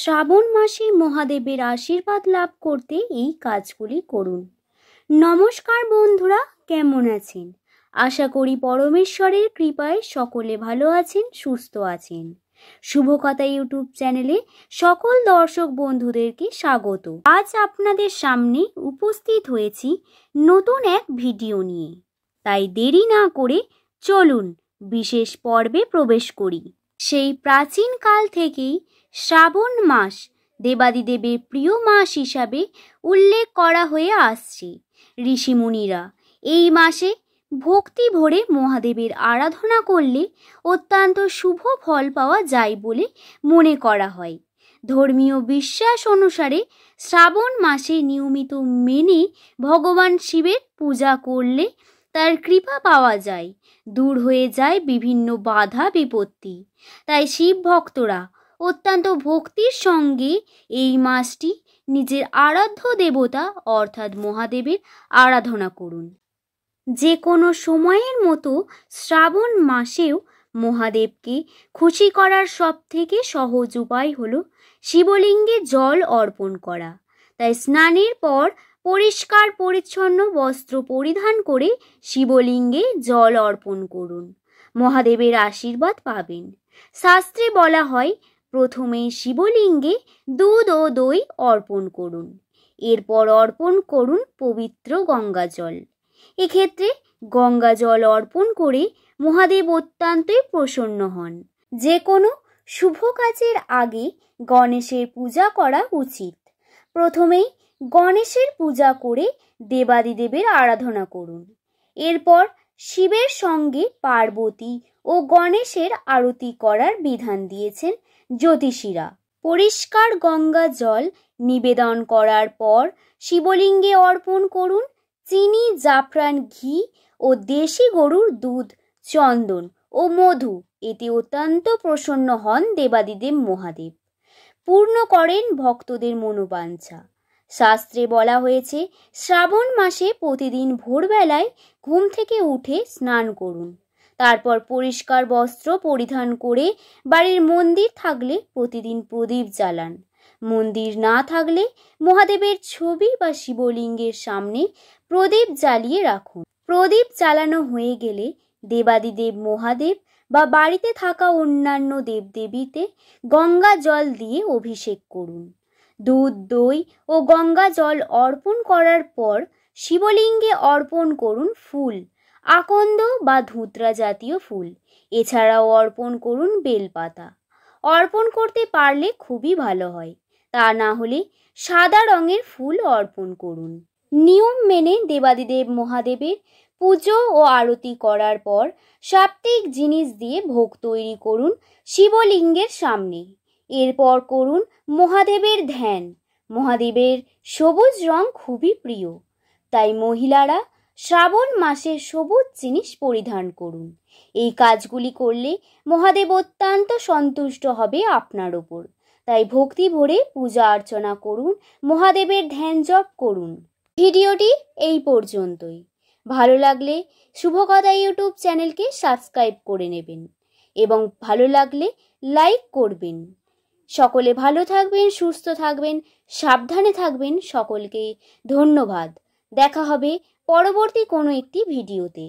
শ্রাবণ মাসে মহাদেবের আশীর্বাদ লাভ করতে এই কাজগুলি করুন। নমস্কার বন্ধুরা, কেমন আছেন? আশা করি পরমেশ্বরের কৃপায় সকলে ভালো আছেন, সুস্থ আছেন। শুভকথা ইউটিউব চ্যানেলে সকল দর্শক বন্ধুদেরকে স্বাগত। আজ আপনাদের সামনে উপস্থিত হয়েছি নতুন এক ভিডিও নিয়ে। তাই দেরি না করে চলুন বিশেষ পর্বে প্রবেশ করি। সেই প্রাচীন কাল থেকেই শ্রাবণ মাস দেবাদিদেবের প্রিয় মাস হিসাবে উল্লেখ করা হয়ে আসছে। ঋষিমুনিরা এই মাসে ভক্তি ভরে মহাদেবের আরাধনা করলে অত্যন্ত শুভ ফল পাওয়া যায় বলে মনে করা হয়। ধর্মীয় বিশ্বাস অনুসারে শ্রাবণ মাসে নিয়মিত মেনে ভগবান শিবের পূজা করলে তার কৃপা পাওয়া যায়, দূর হয়ে যায় বিভিন্ন বাধা বিপত্তি। তাই শিব ভক্তরা অত্যন্ত ভক্তির সঙ্গে এই মাসটি নিজের আরাধ্য দেবতা অর্থাৎ মহাদেবের আরাধনা করুন। যে কোনো সময়ের মতো শ্রাবণ মাসেও মহাদেবকে খুশি করার সবথেকে সহজ উপায় হলো শিবলিঙ্গে জল অর্পণ করা। তাই স্নানের পর পরিষ্কার পরিচ্ছন্ন বস্ত্র পরিধান করে শিবলিঙ্গে জল অর্পণ করুন। মহাদেবের আশীর্বাদ পাবেন। শাস্ত্রে বলা হয়, প্রথমে শিবলিঙ্গে দুধ ও দই অর্পণ করুন, এরপর অর্পণ করুন পবিত্র গঙ্গা জল। এক্ষেত্রে গঙ্গা জল অর্পণ করে মহাদেব অত্যন্তই প্রসন্ন হন। যে কোনো শুভ কাজের আগে গণেশের পূজা করা উচিত। প্রথমেই গণেশের পূজা করে দেবাদিদেবের আরাধনা করুন। এরপর শিবের সঙ্গে পার্বতী ও গণেশের আরতি করার বিধান দিয়েছেন জ্যোতিষীরা। পরিষ্কার গঙ্গা জল নিবেদন করার পর শিবলিঙ্গে অর্পণ করুন চিনি, জাফরান, ঘি ও দেশি গরুর দুধ, চন্দন ও মধু। এতে অত্যন্ত প্রসন্ন হন দেবাদিদেব মহাদেব, পূর্ণ করেন ভক্তদের মনোবাঞ্ছা। শাস্ত্রে বলা হয়েছে, শ্রাবণ মাসে প্রতিদিন ভোরবেলায় ঘুম থেকে উঠে স্নান করুন। তারপর পরিষ্কার বস্ত্র পরিধান করে বাড়ির মন্দির থাকলে প্রতিদিন প্রদীপ জ্বালান। মন্দির না থাকলে মহাদেবের ছবি বা শিবলিঙ্গের সামনে প্রদীপ জ্বালিয়ে রাখুন। প্রদীপ জ্বালানো হয়ে গেলে দেবাদিদেব মহাদেব বা বাড়িতে থাকা অন্যান্য দেবদেবীতে গঙ্গা জল দিয়ে অভিষেক করুন। দুধ, দই ও গঙ্গা জল অর্পণ করার পর শিবলিঙ্গে অর্পণ করুন ফুল, আকন্দ বা ধুতরা জাতীয় ফুল। এছাড়াও অর্পণ করুন বেলপাতা। অর্পণ করতে পারলে খুবই ভালো হয়, তা না হলে সাদা রঙের ফুল অর্পণ করুন। নিয়ম মেনে দেবাদিদেব মহাদেবের পুজো ও আরতি করার পর সাত্ত্বিক জিনিস দিয়ে ভোগ তৈরি করুন শিবলিঙ্গের সামনে। এরপর করুন মহাদেবের ধ্যান। মহাদেবের সবুজ রং খুবই প্রিয়, তাই মহিলারা শ্রাবণ মাসে সবুজ জিনিস পরিধান করুন। এই কাজগুলি করলে মহাদেব অত্যন্ত সন্তুষ্ট হবে আপনার ওপর। তাই ভক্তি ভরে পূজা অর্চনা করুন, মহাদেবের ধ্যান জপ করুন। ভিডিওটি এই পর্যন্তই। ভালো লাগলে শুভকথা ইউটিউব চ্যানেলকে সাবস্ক্রাইব করে নেবেন এবং ভালো লাগলে লাইক করবেন। সকলে ভালো থাকবেন, সুস্থ থাকবেন, সাবধানে থাকবেন। সকলকে ধন্যবাদ। দেখা হবে পরবর্তী কোনো একটি ভিডিওতে।